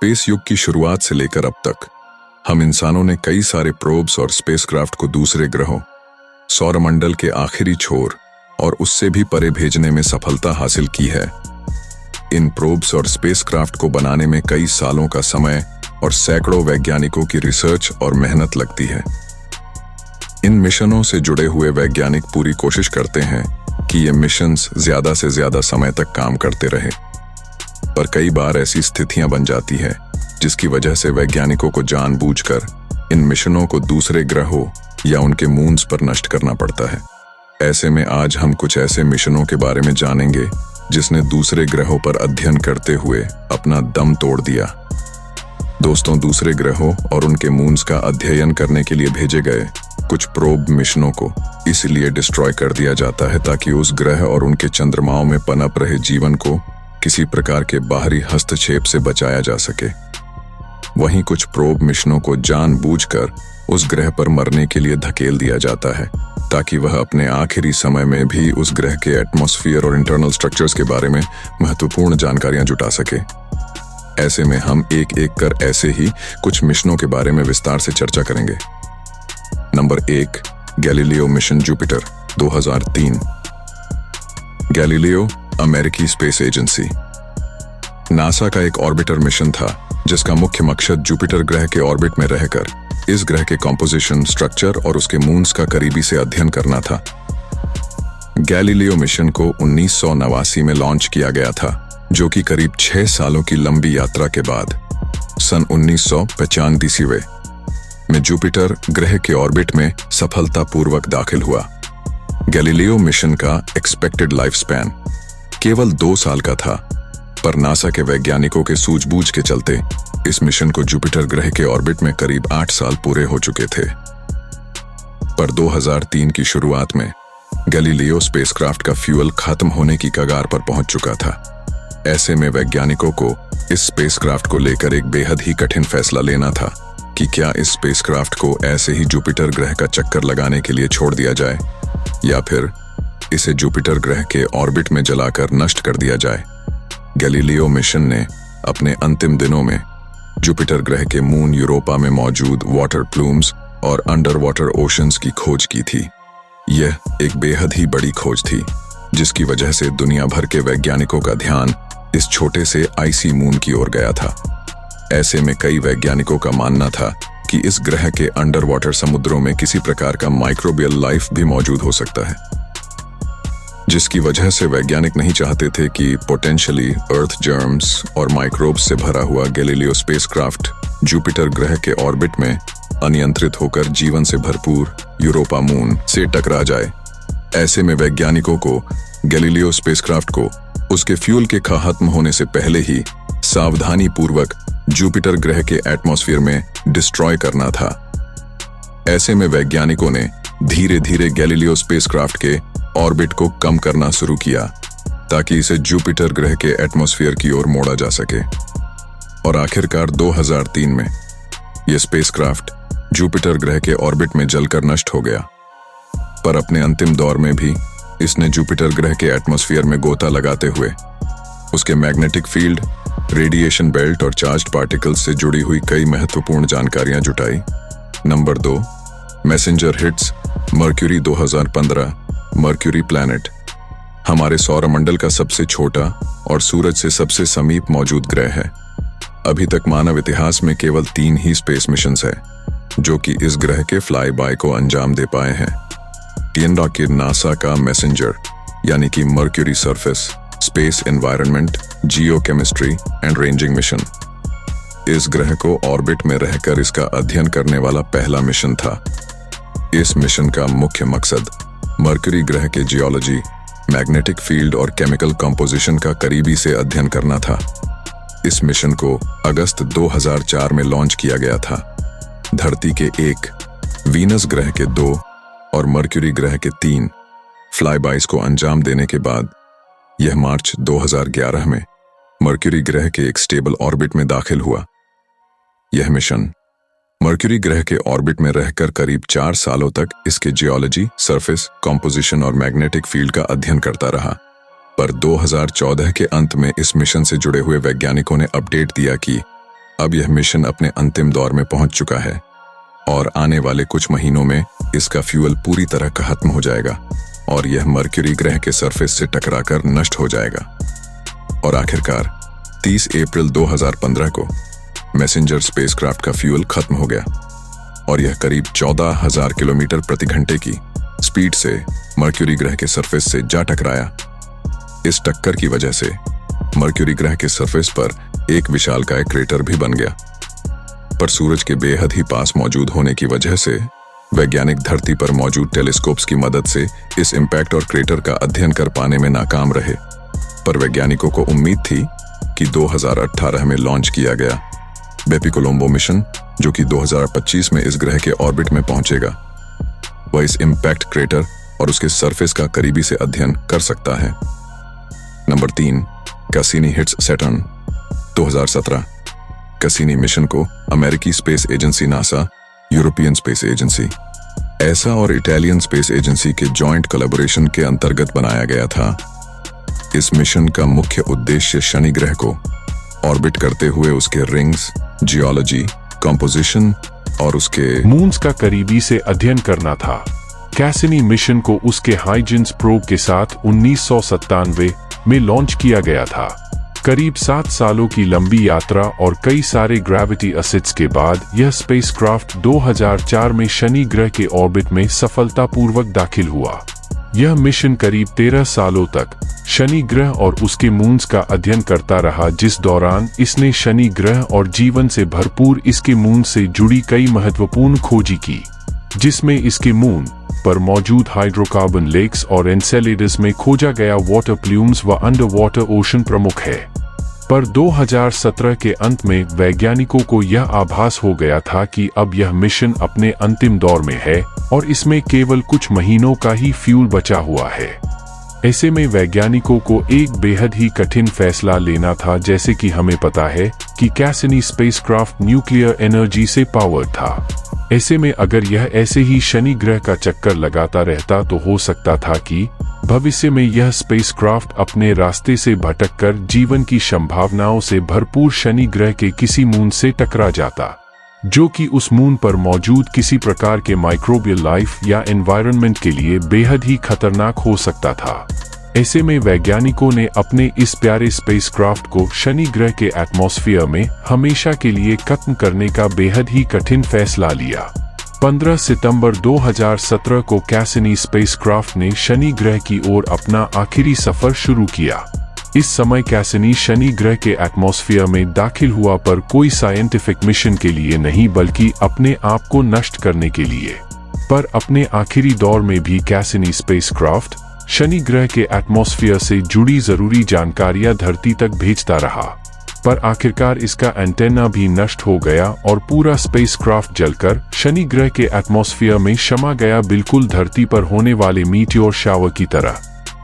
Space युग की शुरुआत से लेकर अब तक हम इंसानों ने कई सारे प्रोब्स और स्पेसक्राफ्ट को दूसरे ग्रहों, सौरमंडल के आखिरी छोर और उससे भी परे भेजने में सफलता हासिल की है। इन प्रोब्स और स्पेसक्राफ्ट को बनाने में कई सालों का समय और सैकड़ों वैज्ञानिकों की रिसर्च और मेहनत लगती है। इन मिशनों से जुड़े हुए वैज्ञानिक पूरी कोशिश करते हैं कि ये मिशंस ज्यादा से ज्यादा समय तक काम करते रहे, पर कई बार ऐसी स्थितियां बन जाती है जिसकी वजह से वैज्ञानिकों को जानबूझकर इन मिशनों को दूसरे ग्रहों या उनके मून्स पर नष्ट करना पड़ता है। ऐसे में आज हम कुछ ऐसे मिशनों के बारे में जानेंगे जिसने दूसरे ग्रहों पर अध्ययन करते हुए अपना दम तोड़ दिया। दोस्तों, दूसरे ग्रहों और उनके मून्स का अध्ययन करने के लिए भेजे गए कुछ प्रोब मिशनों को इसलिए डिस्ट्रॉय कर दिया जाता है ताकि उस ग्रह और उनके चंद्रमाओं में पनप रहे जीवन को किसी प्रकार के बाहरी हस्तक्षेप से बचाया जा सके। वहीं कुछ प्रोब मिशनों को जानबूझकर उस ग्रह पर मरने के लिए धकेल दिया जाता है ताकि वह अपने आखिरी समय में भी उस ग्रह के एटमॉस्फेयर और इंटरनल स्ट्रक्चर्स के बारे में महत्वपूर्ण जानकारियां जुटा सके। ऐसे में हम एक एक कर ऐसे ही कुछ मिशनों के बारे में विस्तार से चर्चा करेंगे। Number 1, Galileo mission Jupiter 2003। Galileo अमेरिकी स्पेस एजेंसी नासा का एक ऑर्बिटर मिशन था जिसका मुख्य मकसद जुपिटर ग्रह के ऑर्बिट में रहकर इस ग्रह के कॉम्पोजिशन, स्ट्रक्चर और उसके मून्स का करीबी से अध्ययन करना था। गैलीलियो मिशन को 1989 में लॉन्च किया गया था, जो कि करीब 6 सालों की लंबी यात्रा के बाद सन 1995 में जुपिटर ग्रह के ऑर्बिट में सफलतापूर्वक दाखिल हुआ। गैलीलियो मिशन का एक्सपेक्टेड लाइफ स्पैन केवल 2 साल का था, पर नासा के वैज्ञानिकों के सूझबूझ के चलते इस मिशन को जुपिटर ग्रह के ऑर्बिट में करीब 8 साल पूरे हो चुके थे। पर 2003 की शुरुआत में गैलीलियो स्पेसक्राफ्ट का फ्यूल खत्म होने की कगार पर पहुंच चुका था। ऐसे में वैज्ञानिकों को इस स्पेसक्राफ्ट को लेकर एक बेहद ही कठिन फैसला लेना था कि क्या इस स्पेसक्राफ्ट को ऐसे ही जुपिटर ग्रह का चक्कर लगाने के लिए छोड़ दिया जाए या फिर इसे जुपिटर ग्रह के ऑर्बिट में जलाकर नष्ट कर दिया जाए। गैलीलियो मिशन ने अपने अंतिम दिनों में जुपिटर ग्रह के मून यूरोपा में मौजूद वाटर प्लूम्स और अंडर वाटर ओशंस की खोज की थी। यह एक बेहद ही बड़ी खोज थी जिसकी वजह से दुनिया भर के वैज्ञानिकों का ध्यान इस छोटे से आइसी मून की ओर गया था। ऐसे में कई वैज्ञानिकों का मानना था कि इस ग्रह के अंडर वाटर समुद्रों में किसी प्रकार का माइक्रोबियल लाइफ भी मौजूद हो सकता है, जिसकी वजह से वैज्ञानिक नहीं चाहते थे कि पोटेंशियली अर्थ जर्म्स और माइक्रोब्स से भरा हुआ गैलीलियो स्पेसक्राफ्ट जुपिटर ग्रह के ऑर्बिट में अनियंत्रित होकर जीवन से भरपूर यूरोपा मून से टकरा जाए। ऐसे में वैज्ञानिकों को गैलीलियो स्पेसक्राफ्ट को उसके फ्यूल के खत्म होने से पहले ही सावधानी पूर्वक जुपिटर ग्रह के एटमॉस्फेयर में डिस्ट्रॉय करना था। ऐसे में वैज्ञानिकों ने धीरे धीरे गैलीलियो स्पेसक्राफ्ट के ऑर्बिट को कम करना शुरू किया ताकि इसे जुपिटर ग्रह के एटमॉस्फेयर की ओर मोड़ा जा सके। और आखिरकार 2003 में यह स्पेसक्राफ्ट जुपिटर ग्रह के ऑर्बिट में जलकर नष्ट हो गया। पर अपने अंतिम दौर में भी इसने जुपिटर ग्रह के एटमॉस्फेयर में गोता लगाते हुए उसके मैग्नेटिक फील्ड, रेडिएशन बेल्ट और चार्ज्ड पार्टिकल्स से जुड़ी हुई कई महत्वपूर्ण जानकारियां जुटाई। Number 2, messenger hits mercury 2015। Mercury planet हमारे सौरमंडल का सबसे छोटा और सूरज से सबसे समीप मौजूद ग्रह है। अभी तक मानव इतिहास में केवल 3 ही स्पेस मिशंस है जो कि इस ग्रह के फ्लाई बाय को अंजाम दे पाए हैं। के नासा का मैसेंजर यानी कि mercury surface space environment geochemistry and ranging mission इस ग्रह को ऑर्बिट में रहकर इसका अध्ययन करने वाला पहला मिशन था। इस मिशन का मुख्य मकसद मर्क्यूरी ग्रह के जियोलॉजी, मैग्नेटिक फील्ड और केमिकल कंपोजिशन का करीबी से अध्ययन करना था। इस मिशन को अगस्त 2004 में लॉन्च किया गया था। धरती के 1, वीनस ग्रह के 2 और मर्क्यूरी ग्रह के 3 फ्लाईबाइज को अंजाम देने के बाद यह मार्च 2011 में मर्क्यूरी ग्रह के एक स्टेबल ऑर्बिट में दाखिल हुआ। यह मिशन मर्क्यूरी ग्रह के ऑर्बिट में रहकर करीब 4 सालों तक इसके जियोलॉजी, सरफेस, कॉम्पोजिशन और मैग्नेटिक फील्ड का अध्ययन करता रहा। पर 2014 के अंत में इस मिशन से जुड़े हुए वैज्ञानिकों ने अपडेट दिया कि अब यह मिशन अपने अंतिम दौर में पहुंच चुका है और आने वाले कुछ महीनों में इसका फ्यूल पूरी तरह खत्म हो जाएगा और यह मरक्यूरी ग्रह के सरफेस से टकराकर नष्ट हो जाएगा। और आखिरकार 30 अप्रैल 2015 को मैसेंजर स्पेसक्राफ्ट का फ्यूल खत्म हो गया और यह करीब 14,000 किलोमीटर प्रति घंटे की स्पीड से मरक्यूरी ग्रह के सरफेस से जा टकराया। इस टक्कर की वजह से मरक्यूरी ग्रह के सरफेस पर एक विशालकाय क्रेटर भी बन गया, पर सूरज के बेहद ही पास मौजूद होने की वजह से वैज्ञानिक धरती पर मौजूद टेलीस्कोप्स की मदद से इस इम्पैक्ट और क्रेटर का अध्ययन कर पाने में नाकाम रहे। पर वैज्ञानिकों को उम्मीद थी कि 2018 में लॉन्च किया गया बेपी-कोलंबो मिशन, जो कि 2025 में इस ग्रह के ऑर्बिट में पहुंचेगा, वह इस इम्पैक्ट क्रेटर और उसके सरफेस का करीबी से अध्ययन कर सकता है। Number 3, Cassini hits Saturn. 2017 Cassini mission को अमेरिकी space agency NASA, European space agency ऐसा और इटालियन स्पेस एजेंसी के जॉइंट कोलैबोरेशन के अंतर्गत बनाया गया था। इस मिशन का मुख्य उद्देश्य शनि ग्रह को ऑर्बिट करते हुए उसके रिंग्स, जियोलॉजी, कंपोजिशन और उसके मून्स का करीबी से अध्ययन करना था। कैसिनी मिशन को उसके हाइजेंस प्रोब के साथ 1997 में लॉन्च किया गया था। करीब 7 सालों की लंबी यात्रा और कई सारे ग्रेविटी असिट्स के बाद यह स्पेसक्राफ्ट 2004 में शनि ग्रह के ऑर्बिट में सफलतापूर्वक दाखिल हुआ। यह मिशन करीब 13 सालों तक शनि ग्रह और उसके मून्स का अध्ययन करता रहा, जिस दौरान इसने शनि ग्रह और जीवन से भरपूर इसके मून से जुड़ी कई महत्वपूर्ण खोजी की, जिसमें इसके मून पर मौजूद हाइड्रोकार्बन लेक्स और एनसेलेडस में खोजा गया वाटर प्लूम्स व अंडर वाटर ओशन प्रमुख है। पर 2017 के अंत में वैज्ञानिकों को यह आभास हो गया था कि अब यह मिशन अपने अंतिम दौर में है और इसमें केवल कुछ महीनों का ही फ्यूल बचा हुआ है। ऐसे में वैज्ञानिकों को एक बेहद ही कठिन फैसला लेना था। जैसे कि हमें पता है कि कैसिनी स्पेसक्राफ्ट न्यूक्लियर एनर्जी से पावर्ड था। ऐसे में अगर यह ऐसे ही शनि ग्रह का चक्कर लगाता रहता तो हो सकता था कि भविष्य में यह स्पेसक्राफ्ट अपने रास्ते से भटककर जीवन की संभावनाओं से भरपूर शनि ग्रह के किसी मून से टकरा जाता, जो कि उस मून पर मौजूद किसी प्रकार के माइक्रोबियल लाइफ या एनवायरनमेंट के लिए बेहद ही खतरनाक हो सकता था। ऐसे में वैज्ञानिकों ने अपने इस प्यारे स्पेसक्राफ्ट को शनि ग्रह के एटमॉस्फेयर में हमेशा के लिए खत्म करने का बेहद ही कठिन फैसला लिया। 15 सितंबर 2017 को कैसिनी स्पेसक्राफ्ट ने शनि ग्रह की ओर अपना आखिरी सफर शुरू किया। इस समय कैसिनी शनि ग्रह के एटमॉस्फेयर में दाखिल हुआ, पर कोई साइंटिफिक मिशन के लिए नहीं बल्कि अपने आप को नष्ट करने के लिए। पर अपने आखिरी दौर में भी कैसिनी स्पेसक्राफ्ट शनि ग्रह के एटमॉस्फेयर से जुड़ी जरूरी जानकारियां धरती तक भेजता रहा। पर आखिरकार इसका एंटेना भी नष्ट हो गया और पूरा स्पेसक्राफ्ट जलकर शनि ग्रह के एटमॉस्फेयर में समा गया, बिल्कुल धरती पर होने वाले मीटियोर शावर की तरह।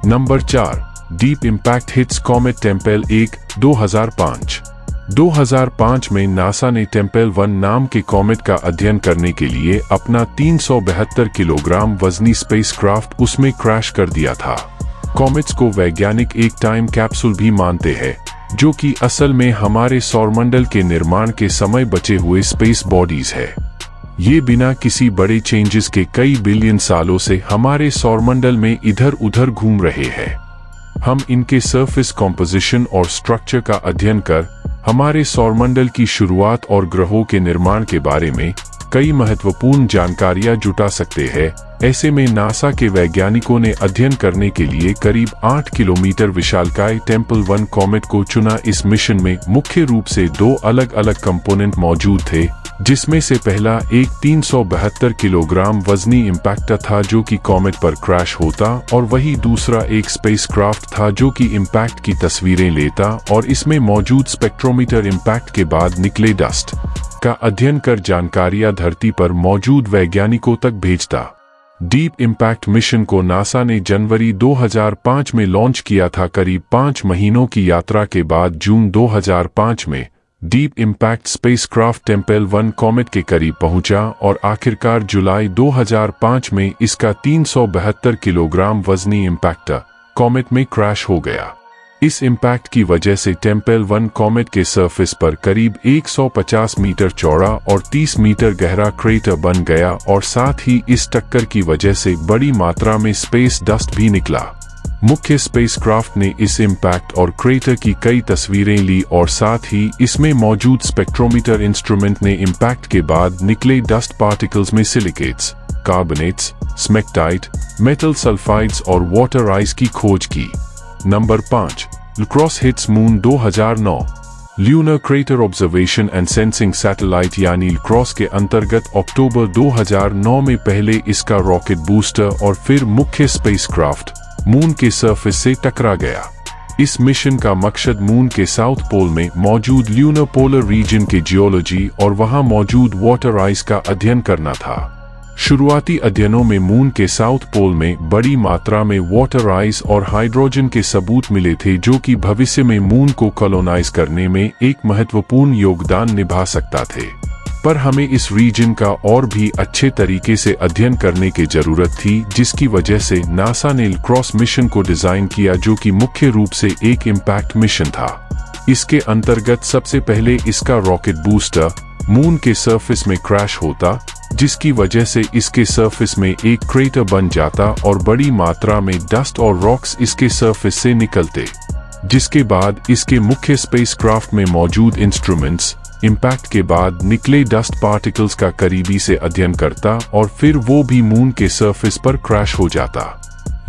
Number 4, deep impact hits comet Tempel 1। 2005 में नासा ने टेम्पेल 1 नाम के कॉमेट का अध्ययन करने के लिए अपना 372 किलोग्राम वजनी स्पेसक्राफ्ट उसमें क्रैश कर दिया था। कॉमेट्स को वैज्ञानिक एक टाइम कैप्सूल भी मानते हैं, जो कि असल में हमारे सौरमंडल के निर्माण के समय बचे हुए स्पेस बॉडीज है। ये बिना किसी बड़े चेंजेस के कई बिलियन सालों से हमारे सौरमंडल में इधर उधर घूम रहे हैं। हम इनके सरफेस कॉम्पोजिशन और स्ट्रक्चर का अध्ययन कर हमारे सौरमंडल की शुरुआत और ग्रहों के निर्माण के बारे में कई महत्वपूर्ण जानकारियां जुटा सकते हैं। ऐसे में नासा के वैज्ञानिकों ने अध्ययन करने के लिए करीब 8 किलोमीटर विशालकाय टेम्पल 1 कॉमेट को चुना। इस मिशन में मुख्य रूप से 2 अलग अलग कंपोनेंट मौजूद थे, जिसमें से पहला एक 372 किलोग्राम वजनी इम्पैक्टर था जो कि कॉमेट पर क्रैश होता, और वही दूसरा एक स्पेसक्राफ्ट था जो कि इम्पैक्ट की तस्वीरें लेता और इसमें मौजूद स्पेक्ट्रोमीटर इम्पैक्ट के बाद निकले डस्ट का अध्ययन कर जानकारियां धरती पर मौजूद वैज्ञानिकों तक भेजता। डीप इम्पैक्ट मिशन को नासा ने जनवरी 2005 में लॉन्च किया था। करीब 5 महीनों की यात्रा के बाद जून 2005 में deep impact spacecraft temple 1 comet के करीब पहुंचा और आखिरकार जुलाई 2005 में इसका 372 किलोग्राम वजनी इम्पैक्टर कॉमेट में क्रैश हो गया। इस इम्पैक्ट की वजह से टेम्पल 1 कॉमेट के सरफेस पर करीब 150 मीटर चौड़ा और 30 मीटर गहरा क्रेटर बन गया और साथ ही इस टक्कर की वजह से बड़ी मात्रा में स्पेस डस्ट भी निकला। मुख्य स्पेसक्राफ्ट ने इस इम्पैक्ट और क्रेटर की कई तस्वीरें ली और साथ ही इसमें मौजूद स्पेक्ट्रोमीटर इंस्ट्रूमेंट ने इम्पैक्ट के बाद निकले डस्ट पार्टिकल्स में silicates, carbonates, smectite, metal sulphides और वाटर आइस की खोज की। Number 5, LCROSS hits moon 2009। Lunar crater observation and sensing satellite यानी लक्रॉस के अंतर्गत अक्टूबर 2009 में पहले इसका रॉकेट बूस्टर और फिर मुख्य स्पेसक्राफ्ट मून के सरफेस से टकरा गया। इस मिशन का मकसद मून के साउथ पोल में मौजूद ल्यूनर पोलर रीजन की जियोलॉजी और वहां मौजूद वाटर आइस का अध्ययन करना था। शुरुआती अध्ययनों में मून के साउथ पोल में बड़ी मात्रा में वाटर आइस और हाइड्रोजन के सबूत मिले थे जो कि भविष्य में मून को कॉलोनाइज करने में एक महत्वपूर्ण योगदान निभा सकता थे। पर हमें इस रीजन का और भी अच्छे तरीके से अध्ययन करने की जरूरत थी, जिसकी वजह से नासा ने लक्रॉस मिशन को डिजाइन किया जो कि मुख्य रूप से एक इम्पैक्ट मिशन था। इसके अंतर्गत सबसे पहले इसका रॉकेट बूस्टर मून के सरफेस में क्रैश होता, जिसकी वजह से इसके सरफेस में एक क्रेटर बन जाता और बड़ी मात्रा में डस्ट और रॉक्स इसके सरफेस से निकलते, जिसके बाद इसके मुख्य स्पेसक्राफ्ट में मौजूद इंस्ट्रूमेंट्स इम्पैक्ट के बाद निकले डस्ट पार्टिकल्स का करीबी से अध्ययन करता और फिर वो भी मून के सरफेस पर क्रैश हो जाता।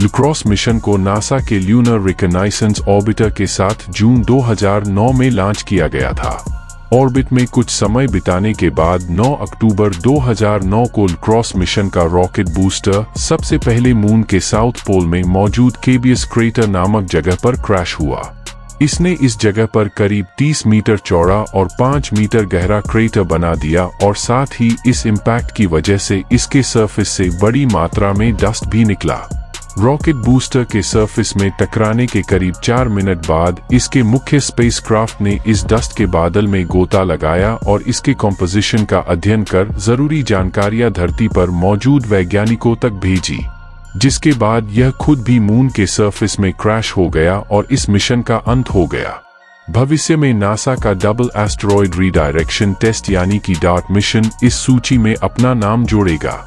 लक्रॉस मिशन को नासा के ल्यूनर रिकॉनाइसेंस ऑर्बिटर के साथ जून 2009 में लॉन्च किया गया था। ऑर्बिट में कुछ समय बिताने के बाद 9 अक्टूबर 2009 को लक्रॉस मिशन का रॉकेट बूस्टर सबसे पहले मून के साउथ पोल में मौजूद केबियस क्रेटर नामक जगह पर क्रैश हुआ। इसने इस जगह पर करीब 30 मीटर चौड़ा और 5 मीटर गहरा क्रेटर बना दिया और साथ ही इस इम्पैक्ट की वजह से इसके सरफेस से बड़ी मात्रा में डस्ट भी निकला। रॉकेट बूस्टर के सरफेस में टकराने के करीब 4 मिनट बाद इसके मुख्य स्पेसक्राफ्ट ने इस डस्ट के बादल में गोता लगाया और इसके कॉम्पोजिशन का अध्ययन कर जरूरी जानकारियां धरती पर मौजूद वैज्ञानिकों तक भेजी, जिसके बाद यह खुद भी मून के सरफेस में क्रैश हो गया और इस मिशन का अंत हो गया। भविष्य में नासा का डबल एस्टेरॉयड रीडायरेक्शन टेस्ट यानी कि डार्ट मिशन इस सूची में अपना नाम जोड़ेगा।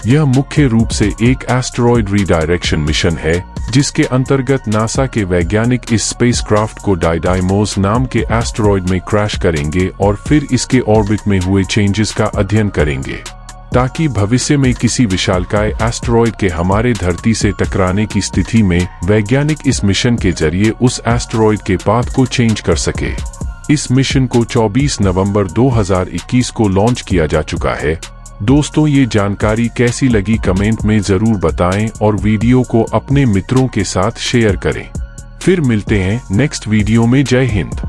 यह मुख्य रूप से एक एस्टेरॉयड रीडायरेक्शन मिशन है, जिसके अंतर्गत नासा के वैज्ञानिक इस स्पेसक्राफ्ट को डाइडाइमोस नाम के एस्टेरॉयड में क्रैश करेंगे और फिर इसके ऑर्बिट में हुए चेंजेस का अध्ययन करेंगे, ताकि भविष्य में किसी विशालकाय एस्टेरॉयड के हमारे धरती से टकराने की स्थिति में वैज्ञानिक इस मिशन के जरिए उस एस्टेरॉयड के पाथ को चेंज कर सके। इस मिशन को 24 नवंबर 2021 को लॉन्च किया जा चुका है। दोस्तों, ये जानकारी कैसी लगी कमेंट में जरूर बताएं और वीडियो को अपने मित्रों के साथ शेयर करें। फिर मिलते हैं नेक्स्ट वीडियो में। जय हिंद।